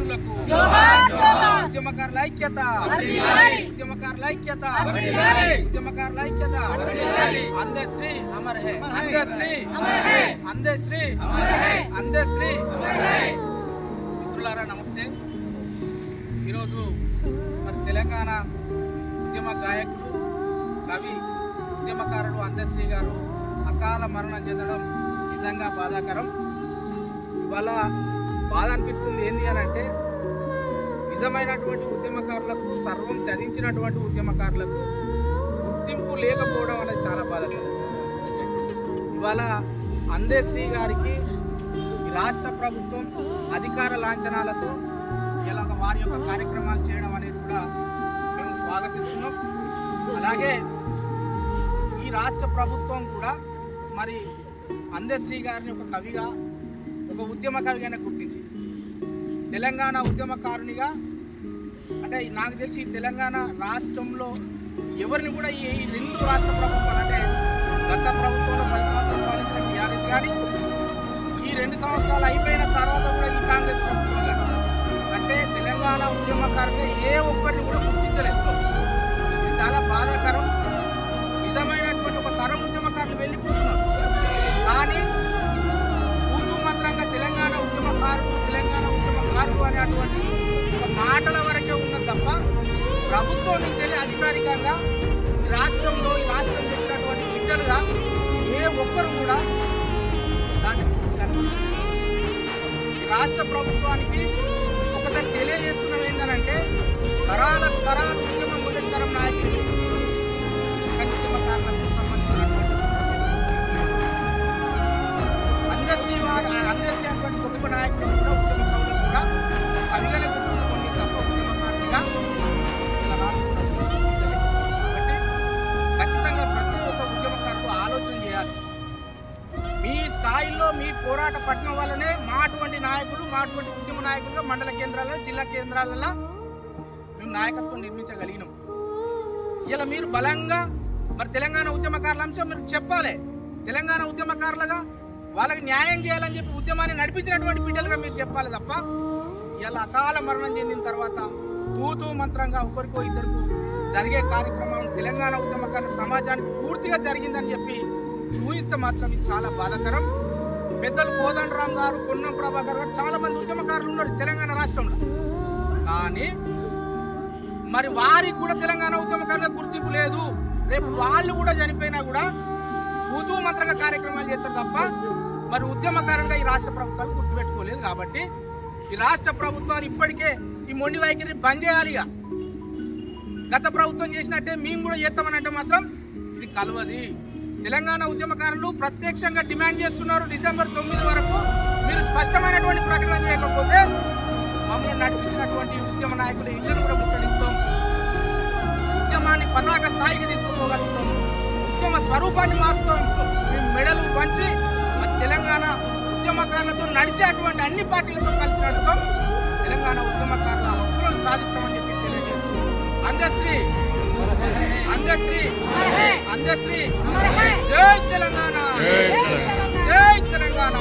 వీరులకు ఉద్యమకారుల ఐక్యత ఉద్యమకారుల ఐక్యత ఉద్యమకారుల ఐక్యత అందశ్రీ అమర్ హై అందశ్రీ అందశ్రీ అందశ్రీ మిత్రులారా నమస్తే ఈరోజు మరి తెలంగాణ ఉద్యమ గాయకులు కవి ఉద్యమకారుడు అందశ్రీ గారు అకాల మరణం చెందడం నిజంగా బాధాకరం. ఇవాళ బాధ అనిపిస్తుంది ఏంటి అని అంటే నిజమైనటువంటి ఉద్యమకారులకు సర్వం ధరించినటువంటి ఉద్యమకారులకు గుర్తింపు లేకపోవడం అనేది చాలా బాధాకరం. ఇవాళ అందశ్రీ గారికి రాష్ట్ర ప్రభుత్వం అధికార లాంఛనాలతో ఇలా వారి యొక్క కార్యక్రమాలు చేయడం అనేది కూడా మేము స్వాగతిస్తున్నాం. అలాగే ఈ రాష్ట్ర ప్రభుత్వం కూడా మరి అందశ్రీ గారిని ఒక కవిగా ఒక ఉద్యమ కవిగానే గుర్తించి తెలంగాణ ఉద్యమకారునిగా అంటే నాకు తెలిసి తెలంగాణ రాష్ట్రంలో ఎవరిని కూడా ఈ రెండు రాష్ట్ర ప్రభుత్వాలు అంటే గత ప్రభుత్వంలో 10 సంవత్సరాలు పాలించిన టీఆర్ఎస్ కానీ ఈ 2 సంవత్సరాలు అయిపోయిన తర్వాత కూడా ఈ కాంగ్రెస్ ప్రభుత్వం కానీ అంటే తెలంగాణ ఉద్యమకారుగా ఏ ఒక్కరిని కూడా గుర్తించలేదు. ఇది చాలా బాధాకరం. నిజమైనటువంటి ఒక తరం ఉద్యమకారులు వెళ్ళిపోతున్నారు. కానీ పూర్తి మంత్రంగా తెలంగాణ ఉద్యమకారులు అనేటువంటి ఒక మాటల వరకే ఉన్నది తప్ప ప్రభుత్వం నుంచి వెళ్ళి అధికారికంగా ఈ రాష్ట్రంలో ఈ రాష్ట్రం చెప్పినటువంటి బిడ్డలుగా ఏ ఒక్కరు కూడా దాన్ని ఈ రాష్ట్ర ప్రభుత్వానికి ఒకసారి తెలియజేస్తున్నాం ఏంటంటే తరాలకు తరాలు ఉద్యమం మొదటి తరం నాయకులు ఉద్యమకారులకు సంబంధించినటువంటి అందశ్రీ అటువంటి గొప్ప నాయకులు కూడా ఉద్యమకారులు కూడా కవిగానే గుర్తుంచుకోండి తప్ప ఉద్యమకారునిగా ఇలా రాసుకున్నట్టు. కాబట్టి ఖచ్చితంగా ప్రతి ఒక్క ఉద్యమకారులు ఆలోచన చేయాలి. మీ స్థాయిలో మీ పోరాట పట్నం వల్లనే మా అటువంటి నాయకులు మా అటువంటి ఉద్యమ నాయకులుగా మండల కేంద్రాలలో జిల్లా కేంద్రాలలో మేము నాయకత్వం నిర్మించగలిగినాం. ఇలా మీరు బలంగా మరి తెలంగాణ ఉద్యమకారుల అంశం మీరు చెప్పాలి. తెలంగాణ ఉద్యమకారులుగా వాళ్ళకి న్యాయం చేయాలని చెప్పి ఉద్యమాన్ని నడిపించినటువంటి బిడ్డలుగా మీరు చెప్పాలి తప్ప ఇలా అకాల మరణం చెందిన తర్వాత తూతూ మంత్రంగా ఒకరికో ఇద్దరికో జరిగే కార్యక్రమం తెలంగాణ ఉద్యమకారుల సమాజానికి పూర్తిగా జరిగిందని చెప్పి చూయిస్తే మాత్రం ఇది చాలా బాధాకరం. పెద్దలు కోదండరాం గారు పొన్నం ప్రభాకర్ గారు చాలా మంది ఉద్యమకారులు ఉన్నారు తెలంగాణ రాష్ట్రంలో. కానీ మరి వారికి కూడా తెలంగాణ ఉద్యమకారుల గుర్తింపు లేదు. రేపు వాళ్ళు కూడా చనిపోయినా కూడా తూతూ మంత్రంగా కార్యక్రమాలు చేస్తారు తప్ప మరి ఉద్యమకారులుగా ఈ రాష్ట్ర ప్రభుత్వాలు గుర్తుపెట్టుకోలేదు. కాబట్టి ఈ రాష్ట్ర ప్రభుత్వాలు ఇప్పటికే ఈ మొండి వైఖరి బంద్ చేయాలిగా. గత ప్రభుత్వం చేసినట్టే మేము కూడా చేస్తామనంటే మాత్రం ఇది కలవది. తెలంగాణ ఉద్యమకారులు ప్రత్యక్షంగా డిమాండ్ చేస్తున్నారు డిసెంబర్ 9 వరకు మీరు స్పష్టమైనటువంటి ప్రకటన చేయకపోతే మమ్మల్ని నడిపించినటువంటి ఉద్యమ నాయకులు ఇళ్లను కూడా ముట్టడిస్తాం, ఉద్యమాన్ని పతాక స్థాయికి తీసుకుపోగలుగుతాం, ఉద్యమ స్వరూపాన్ని మారుస్తాం. మేము మెడలు వంచి తెలంగాణ ఉద్యమకారులతో నడిచేటువంటి అన్ని పార్టీలతో కలిసి నడుస్తాం. తెలంగాణ ఉద్యమకారుల హక్కులను సాధిస్తామని చెప్పి తెలియజేస్తాం. అందశ్రీ అందశ్రీ అందశ్రీ జై తెలంగాణ జై తెలంగాణ.